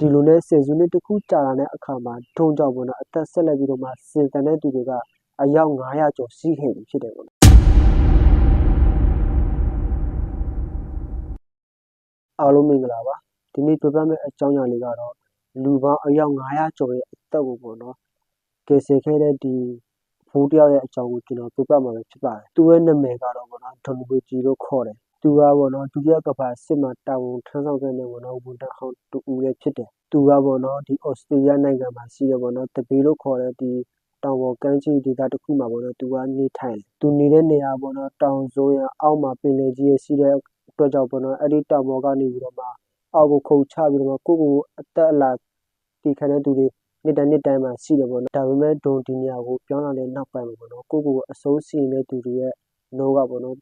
ဒီလိုနဲ့ဆယ်စုနှစ်တစ်ခုကြာလာတဲ့အခါမှာဒုံကြောင့်ပေါ့နော်အသက်ဆက်လက်ပြီးတော့မှစင်တန်တဲ့သူတွေကအယောက်900ကျော်ရှိခဲ့ပြီဖြစ်တယ်ပေါ့နော်အားလုံးမင်္ဂလာပါဒီနေ့ပြပြမယ့်အကြောင်းအရာလေးကတော့လူပေါင်းအယောက်900ကျော်ရဲ့အသက်ကိုပေါ့နော်ကယ်ဆယ်ခဲ့တဲ့ဒီဖိုးတယောက်ရဲ့အကြောင်းကိုကျွန်တော်ပြပြမှာဖြစ်ပါတယ်သူရဲ့နာမည်ကတော့ပေါ့နော်ဒေါ်နဂွေကြည်လို့ခေါ်တယ်သူကပေါ့နော်ဒုတိယကမ္ဘာစစ်မှာတာဝန်ထမ်းဆောင်ခဲ့တဲ့ပေါ့နော်ဝန်ထမ်းဟောင်းတူဦးလည်းဖြစ်တယ်သူကပေါ့နော်ဒီဩစတြေးလျနိုင်ငံမှာရှိတယ်ပေါ့နော်တပေလို့ခေါ်တဲ့ဒီတောင်ပေါ်ကမ်းခြေဒေသတစ်ခုမှာပေါ့နော်သူကနေထိုင်သူနေတဲ့နေရာပေါ့နော်တောင်စိုးရအောက်မှာပင်လယ်ကြီးရဲ့ရှိတဲ့အတွက်ကြောင့်ပေါ့နော်အဲ့ဒီတောင်ပေါ်ကနေပြီးတော့မှအောက်ကိုခုန်ချပြီးတော့မှကိုအသက်အလာတည်ခံတဲ့သူတွေနှစ်တိုင်းမှာရှိတယ်ပေါ့နော်ဒါပေမဲ့ဒုံဒီနေရာကိုပြောင်းလာတဲ့နောက်ပိုင်းမှာပေါ့နော်ကိုအစိုးစီနေတဲ့သူတွေရဲ့နှုံးကပေါ့နော်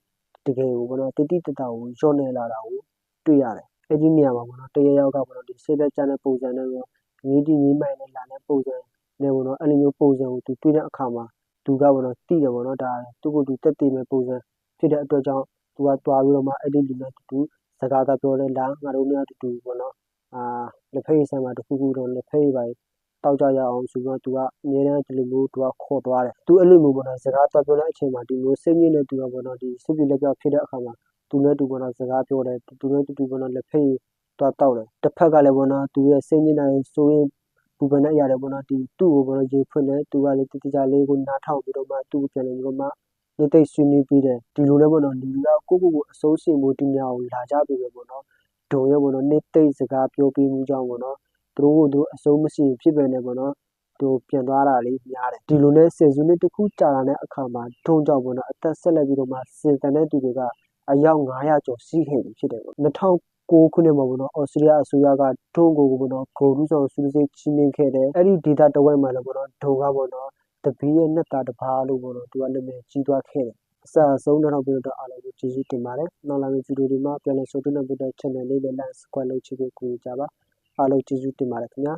တကယ်ကိုပေါ့နော်တိတိတတ်တာကိုညှော့နေလာတာကိုတွေ့ရတယ်အဲ့ဒီနေရာမှာပေါ့နော်တရရောက်ကပေါ့နော်ဒီစိတ်သက်ကြတဲ့ပုံစံနဲ့ပေါ့ညီတီညီမိုင်နဲ့လာတဲ့ပုံစံနဲ့ပေါ့နော်အဲ့လိုမျိုးပုံစံကိုသူတွေ့တဲ့အခါမှာသူကပေါ့နော်သိတယ်ပေါ့နော်ဒါသူ့ကိုသူတက်တည်မဲ့ပုံစံဖြစ်တဲ့အတွက်ကြောင့်သူကတွားပြီးတော့မှအဲ့ဒီလူနဲ့တူစကားသာပြောလဲလားငါတို့များတူပေါ့နော်လက်ဖက်ရည်ဆိုင်မှာတခုခုတော့လက်ဖက်ရည်ပါတောက်ကြရအောင်ဆိုတော့သူကအများနဲ့ဒီလိုမျိုးသူကခေါ်သွားတယ်သူအဲ့လိုမျိုးပေါ့နော်စကားတော့ပြောတဲ့အချိန်မှာဒီမျိုးစိတ်ညစ်တဲ့သူကပေါ့နော်ဒီစိတ်ပြလက်ပြဖြစ်တဲ့အခါမှာသူနဲ့တူပေါ့နော်စကားပြောတယ်သူနဲ့တူပေါ့နော်လက်ဖက်ရည်တော့တောက်တယ်တစ်ဖက်ကလည်းပေါ့နော်သူရဲ့စိတ်ညစ်တဲ့ဆိုရင်ပူပန်တဲ့အရာတွေပေါ့နော်ဒီသူ့ကိုပေါ့နော်ရေဖွင့်တယ်သူကလည်းတကြလေးကိုနားထောင်ပြီးတော့မှသူ့ကိုပြန်ပြီးတော့မှနေသိဆွေးနွေးပြီးတယ်ဒီလိုလည်းပေါ့နော်လူကကိုအစိုးရှင်မှုဒီများကိုလာကြပြီပဲပေါ့နော်ဒုံရပေါ့နော်နေသိစကားပြောပြီးမှုကြောင့်ပေါ့နော်သူတို့အစိုးမရှိဖြစ်ပဲနေပေါ့နော်သူပြန်သွားတာလေးများတယ်ဒီလိုနဲ့ဆယ်စုနှစ်တစ်ခုကြာလာတဲ့အခါမှာဒုံကြောင့်ပေါ့နော်အသက်ဆက်လက်ပြီးတော့မှစင်တန်တဲ့သူတွေကအယောက်900ကျော်ရှိခဲ့ပြီဖြစ်တယ်ပေါ့2009ခုနှစ်မှာပေါ့နော်ဩစတြေးလျအစိုးရကဒုံကိုပေါ့နော်ဂိုလူဆောင်စုစည်းချင်းမြင်ခဲ့တယ်အဲ့ဒီဒေတာတဝက်မှာလည်းပေါ့နော်ဒုံကပေါ့နော်တပည့်ရဲ့နှစ်သားတစ်ပါးလို့ပေါ့နော်သူကနာမည်ကြီးသွားခဲ့တယ်အစအဆုံးတော့ပြီးတော့အားလုံးကိုကျေးဇူးတင်ပါတယ်နောက်လာမယ့်ဗီဒီယိုတွေမှာပြန်လည်ဆုံတွေ့နိုင်ဖို့ channel လေးလည်း like subscribe လုပ်ချပေးကူကြပါအားလုံးကျေးဇူးတင်ပါတယ်ခင်ဗျာ